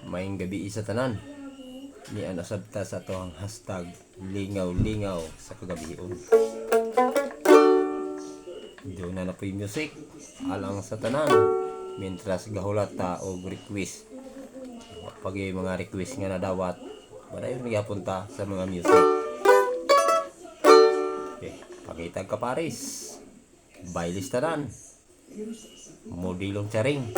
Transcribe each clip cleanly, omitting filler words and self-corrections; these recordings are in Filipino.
Maayong gabi sa tanan. Ni anasabta sa toang hashtag lingaw-lingaw sa kagabion. Doon na po'y music alang sa tanan. Mientras gahulat ta og request. Pag yung mga request nga nadawat, madayon nagapunta sa mga music. Okay, pangitag ka Paris. Bailis tanan. Modilong charing.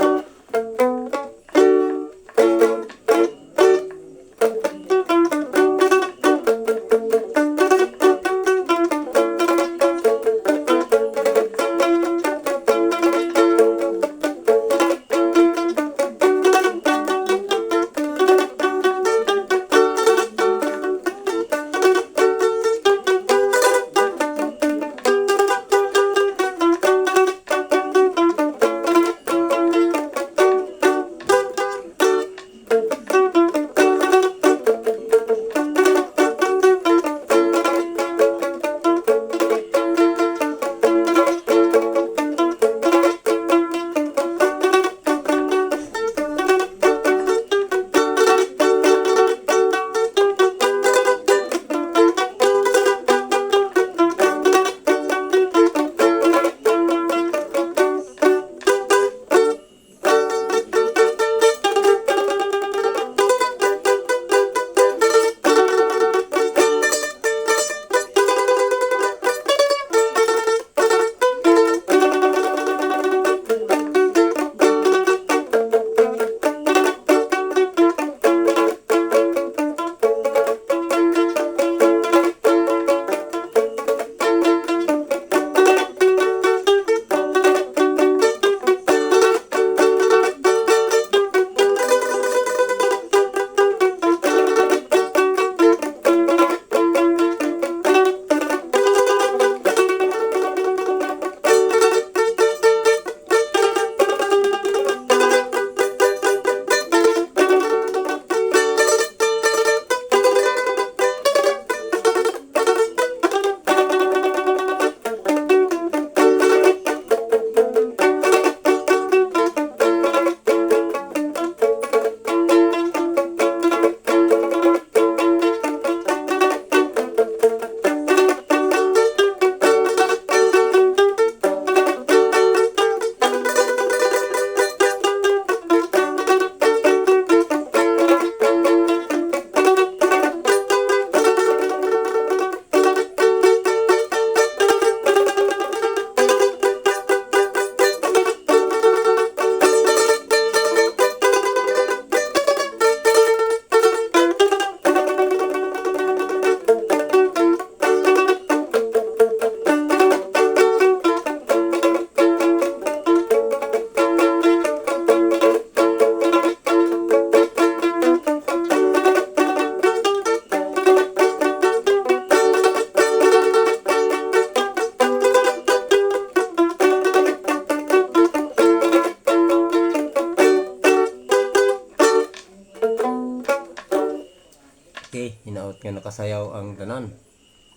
Okay, hinaot nga nakasayaw ang tanan.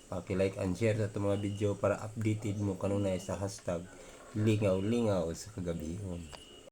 Paki-like and share sa itong mga video para updated mo kanunay sa hashtag lingaw-lingaw sa kagabihon.